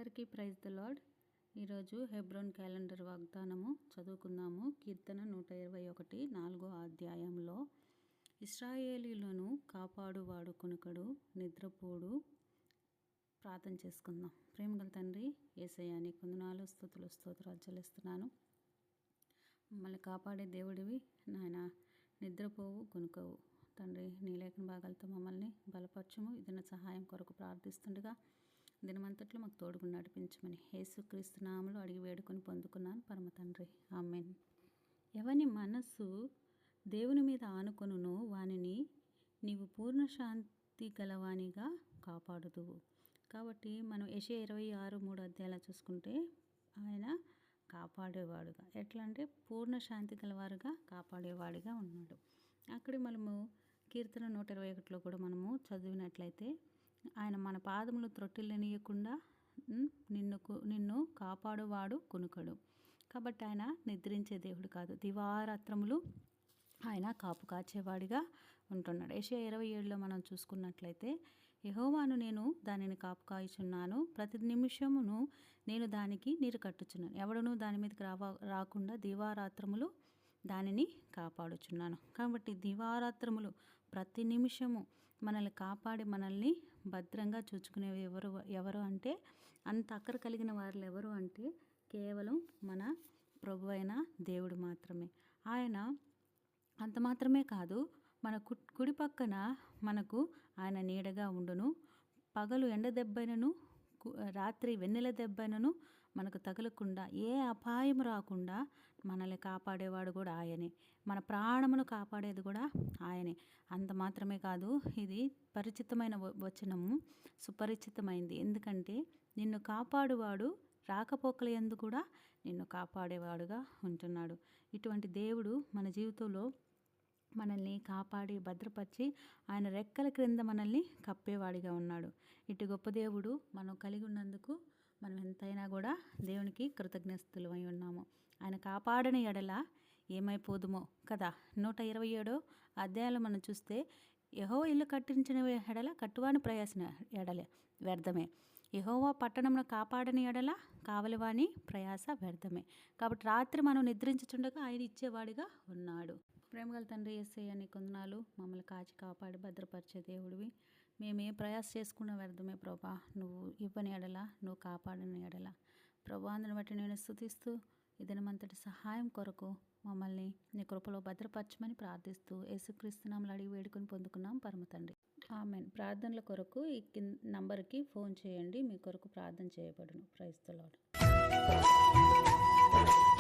అందరికీ praise the lord. ఈరోజు Hebron calendar వాగ్దానము చదువుకుందాము. కీర్తన 121 4వ అధ్యాయంలో ఇశ్రాయేలీయులను కాపాడువాడు కునుకడు, నిద్రపోడు. ప్రార్థన చేసుకుందాం. ప్రేమగల తండ్రి యేసయ్యా, నీకు వందనాలు, స్తుతులు, స్తోత్రాలు చెల్లిస్తున్నాను. మమ్మల్ని కాపాడే దేవుడివి నాయన, నిద్రపోవు కునుకవు తండ్రి. నీ లేఖన భాగాలతో మమ్మల్ని బలపరచుము. ఇదిన సహాయం కొరకు ప్రార్థిస్తుండగా దినమంతట్లో మాకు తోడుగా నడిపించమని యేసుక్రీస్తు నామములో అడిగి వేడుకొని పొందుకున్నాను పరమ తండ్రి, ఆమేన్. ఎవని మనస్సు దేవుని మీద ఆనుకొనునో వానిని నీవు పూర్ణ శాంతి గలవానిగా కాపాడుదువు. కాబట్టి మనం యెషయా 26:3 అధ్యాయాలు చూసుకుంటే ఆయన కాపాడేవాడుగా, ఎట్లా అంటే పూర్ణ శాంతి గలవారుగా కాపాడేవాడిగా ఉన్నాడు. అక్కడ మనము కీర్తన 121లో కూడా చదివినట్లయితే ఆయన మన పాదములు త్రొట్టిల్లనీయకుండా నిన్ను కాపాడువాడు కునుకడు. కాబట్టి ఆయన నిద్రించే దేవుడు కాదు, దివారాత్రములు ఆయన కాపు కాచేవాడిగా ఉంటున్నాడు. యెషయా 27లో మనం చూసుకున్నట్లయితే యెహోవాను నేను దానిని కాపు కాయుచున్నాను, ప్రతి నిమిషమును నేను దానికి నీరు కట్టుచున్నాను, ఎవడనూ దాని మీదకి రాకుండా దివారాత్రములు దానిని కాపాడుచున్నాను. కాబట్టి దివారాత్రములు ప్రతి నిమిషము మనల్ని కాపాడి మనల్ని భద్రంగా చూచుకునేవి ఎవరు అంటే, అంత అక్కర కలిగిన వారు ఎవరు అంటే కేవలం మన ప్రభు అయిన దేవుడు మాత్రమే. ఆయన అంత మాత్రమే కాదు, మన కుడి పక్కన మనకు ఆయన నీడగా ఉండును. పగలు ఎండ దెబ్బైనను రాత్రి వెన్నెల దెబ్బైనను మనకు తగలకుండా, ఏ అపాయం రాకుండా మనల్ని కాపాడేవాడు కూడా ఆయనే. మన ప్రాణమును కాపాడేది కూడా ఆయనే. అంత మాత్రమే కాదు, ఇది పరిచితమైన వచనము, సుపరిచితమైంది. ఎందుకంటే నిన్ను కాపాడువాడు రాకపోకల యందు కూడా నిన్ను కాపాడేవాడుగా ఉంటున్నాడు. ఇటువంటి దేవుడు మన జీవితంలో మనల్ని కాపాడి భద్రపరిచి ఆయన రెక్కల క్రింద మనల్ని కప్పేవాడిగా ఉన్నాడు. ఇటు గొప్ప దేవుడు మనం కలిగి ఉన్నందుకు మనం ఎంతైనా కూడా దేవునికి కృతజ్ఞతలమై ఉన్నాము. ఆయన కాపాడని ఎడల ఏమైపోదుమో కదా. 127 అధ్యాయంలో మనం చూస్తే యెహోవా ఇల్లు కట్టించిన ఎడల కట్టువాని ప్రయాసన ఎడలే వ్యర్థమే, యెహోవా పట్టణమును కాపాడని ఎడల కావలివాని ప్రయాస వ్యర్థమే. కాబట్టి రాత్రి మనం నిద్రించుచుండగా ఆయన ఇచ్చేవాడిగా ఉన్నాడు. ప్రేమగల తండ్రి యేసయ్యా, నీకు వందనాలు. మమ్మల్ని కాచి కాపాడి భద్రపరిచే దేవుడివి. మేము ఏ ప్రయాస చేసుకున్న వ్యర్థమే ప్రభా. నువ్వు ఇవ్వని ఎడల, నువ్వు కాపాడని ఎడల ప్రభా, అందుని బట్టి నేను స్తుతిస్తూ ఈ దినమంతటి సహాయం కొరకు మమ్మల్ని నీ కృపలో భద్రపరచమని ప్రార్థిస్తూ యేసుక్రీస్తు నామములో అడిగి వేడుకొని పొందుకున్నాం పరమ తండ్రి, ఆమేన్. ప్రార్థనల కొరకు ఈ నంబర్కి ఫోన్ చేయండి, మీ కొరకు ప్రార్థన చేయబడును. Praise the lord.